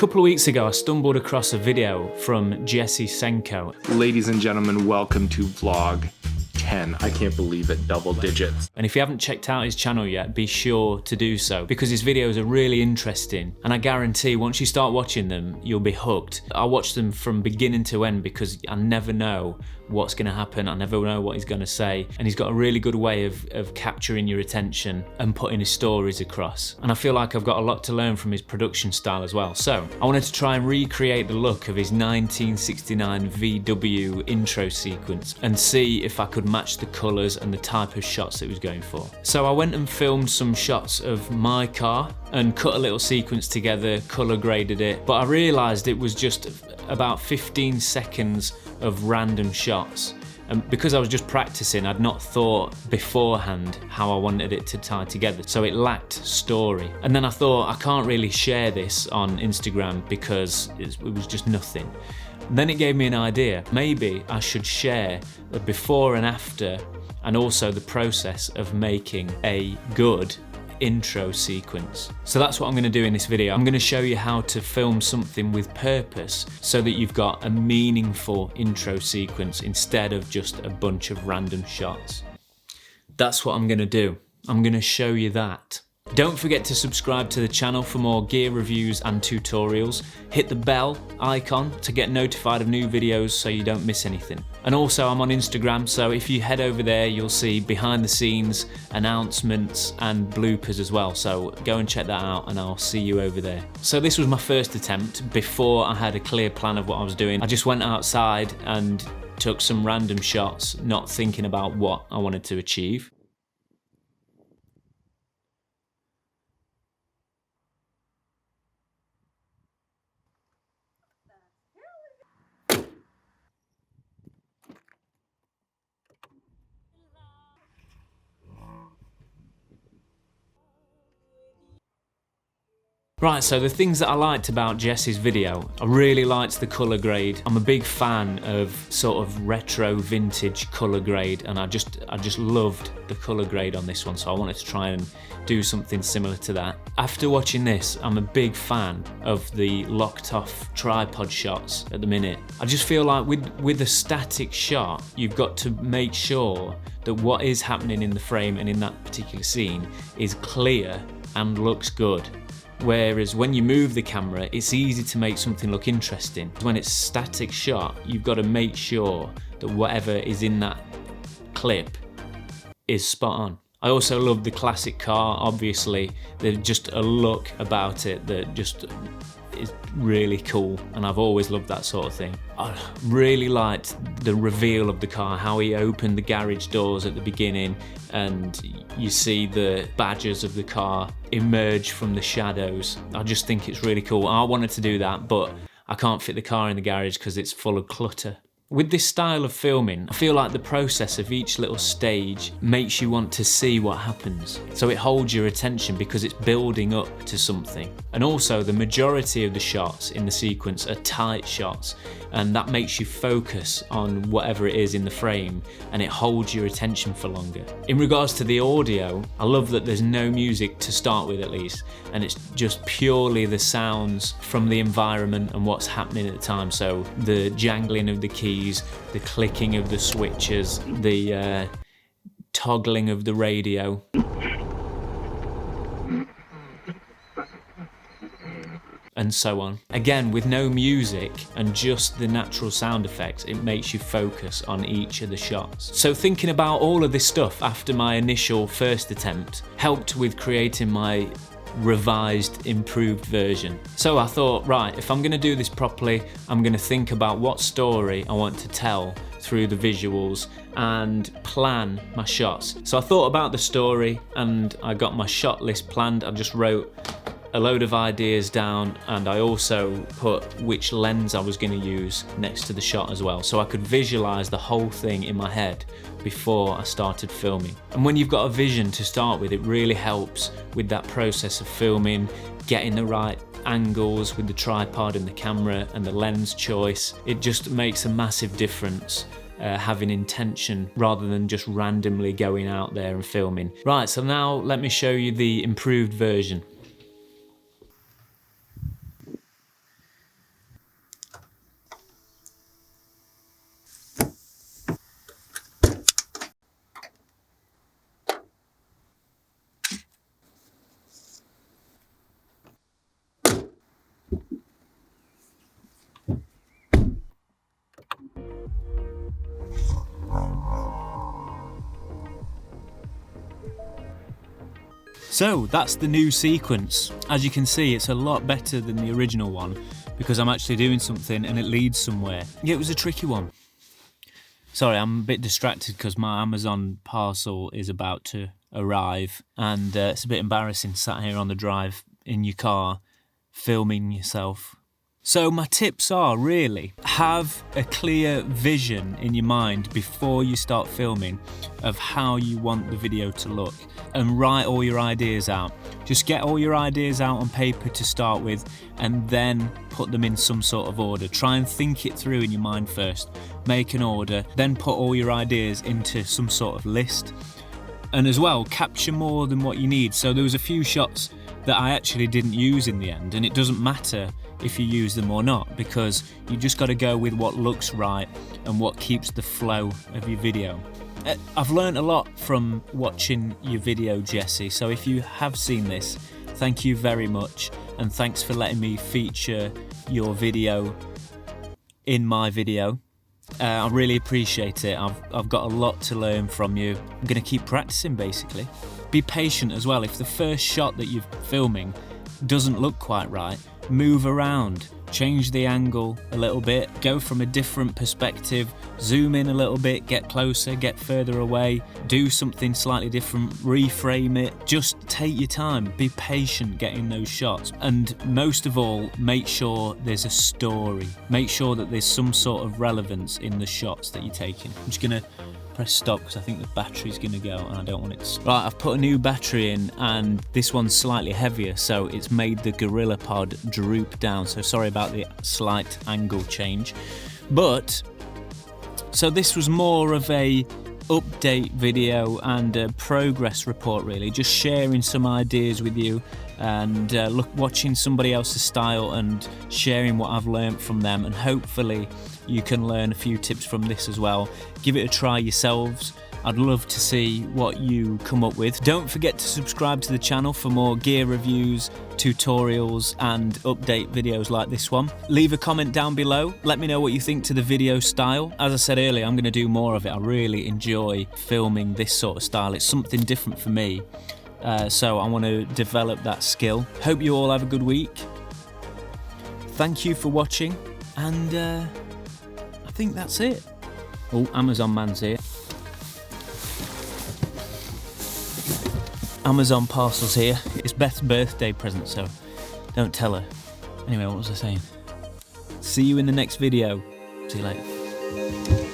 couple of weeks ago, I stumbled across a video from Jesse Senko. Ladies and gentlemen, welcome to vlog 10. I can't believe it, double digits. And if you haven't checked out his channel yet, be sure to do so because his videos are really interesting. And I guarantee once you start watching them, you'll be hooked. I watch them from beginning to end because I never know what's going to happen. I never know what he's going to say. And he's got a really good way of capturing your attention and putting his stories across. And I feel like I've got a lot to learn from his production style as well. So I wanted to try and recreate the look of his 1969 VW intro sequence and see if I could match the colours and the type of shots that he was going for. So I went and filmed some shots of my car and cut a little sequence together, colour graded it, but I realised it was just about 15 seconds of random shots. And because I was just practicing, I'd not thought beforehand how I wanted it to tie together, so it lacked story. And then I thought, I can't really share this on Instagram because it was just nothing. And then it gave me an idea. Maybe I should share the before and after, and also the process of making a good intro sequence. So that's what I'm going to do in this video. I'm going to show you how to film something with purpose so that you've got a meaningful intro sequence instead of just a bunch of random shots. That's what I'm going to do. I'm going to show you that. Don't forget to subscribe to the channel for more gear reviews and tutorials. Hit the bell icon to get notified of new videos so you don't miss anything. And also I'm on Instagram, so if you head over there you'll see behind the scenes, announcements and bloopers as well. So go and check that out and I'll see you over there. So this was my first attempt before I had a clear plan of what I was doing. I just went outside and took some random shots, not thinking about what I wanted to achieve. Right, so the things that I liked about Jesse's video, I really liked the colour grade. I'm a big fan of sort of retro vintage colour grade, and I just loved the colour grade on this one, so I wanted to try and do something similar to that. After watching this, I'm a big fan of the locked off tripod shots at the minute. I just feel like with a static shot, you've got to make sure that what is happening in the frame and in that particular scene is clear and looks good. Whereas when you move the camera, it's easy to make something look interesting. When it's static shot, you've got to make sure that whatever is in that clip is spot on. I also love the classic car, obviously. There's just a look about it that just is really cool, and I've always loved that sort of thing. I really liked the reveal of the car, how he opened the garage doors at the beginning and you see the badges of the car emerge from the shadows. I just think it's really cool. I wanted to do that, but I can't fit the car in the garage because it's full of clutter. With this style of filming, I feel like the process of each little stage makes you want to see what happens. So it holds your attention because it's building up to something. And also the majority of the shots in the sequence are tight shots, and that makes you focus on whatever it is in the frame and it holds your attention for longer. In regards to the audio, I love that there's no music to start with at least, and it's just purely the sounds from the environment and what's happening at the time. So the jangling of the keys, the clicking of the switches, the toggling of the radio. And so on. Again, with no music and just the natural sound effects, it makes you focus on each of the shots. So thinking about all of this stuff after my initial first attempt helped with creating my revised, improved version. So I thought, right, if I'm going to do this properly, I'm going to think about what story I want to tell through the visuals and plan my shots. So I thought about the story and I got my shot list planned. I just wrote a load of ideas down, and I also put which lens I was going to use next to the shot as well, so I could visualize the whole thing in my head before I started filming. And when you've got a vision to start with, it really helps with that process of filming, getting the right angles with the tripod and the camera and the lens choice. It just makes a massive difference. Having intention rather than just randomly going out there and filming. Right, so now let me show you the improved version. So that's the new sequence. As you can see, it's a lot better than the original one because I'm actually doing something and it leads somewhere. Yeah, it was a tricky one. Sorry, I'm a bit distracted because my Amazon parcel is about to arrive, and it's a bit embarrassing sat here on the drive in your car filming yourself. So my tips are really have a clear vision in your mind before you start filming of how you want the video to look, and write all your ideas out. Just get all your ideas out on paper to start with and then put them in some sort of order. Try and think it through in your mind first. Make an order, then put all your ideas into some sort of list. And as well, capture more than what you need. So there was a few shots that I actually didn't use in the end, and it doesn't matter if you use them or not, because you just got to go with what looks right and what keeps the flow of your video. I've learned a lot from watching your video, Jesse, so if you have seen this, thank you very much, and thanks for letting me feature your video in my video. I really appreciate it. I've got a lot to learn from you. I'm going to keep practicing, basically. Be patient as well. If the first shot that you're filming doesn't look quite right, move around, change the angle a little bit, go from a different perspective, zoom in a little bit, get closer, get further away, do something slightly different, reframe it. Just take your time, be patient getting those shots, and most of all, make sure there's a story. Make sure that there's some sort of relevance in the shots that you're taking. I'm just gonna press stop because I think the battery's gonna go and I don't want it to stop. Right, I've put a new battery in and this one's slightly heavier, so it's made the Gorilla Pod droop down, so sorry about the slight angle change. But so this was more of a update video and a progress report, really, just sharing some ideas with you and watching somebody else's style and sharing what I've learned from them, and hopefully you can learn a few tips from this as well. Give it a try yourselves. I'd love to see what you come up with. Don't forget to subscribe to the channel for more gear reviews, tutorials and update videos like this one. Leave a comment down below. Let me know what you think to the video style. As I said earlier, I'm going to do more of it. I really enjoy filming this sort of style. It's something different for me. So I want to develop that skill. Hope you all have a good week. Thank you for watching, and I think that's it. Oh, Amazon man's here. Amazon parcel's here. It's Beth's birthday present, so don't tell her. Anyway, what was I saying? See you in the next video. See you later.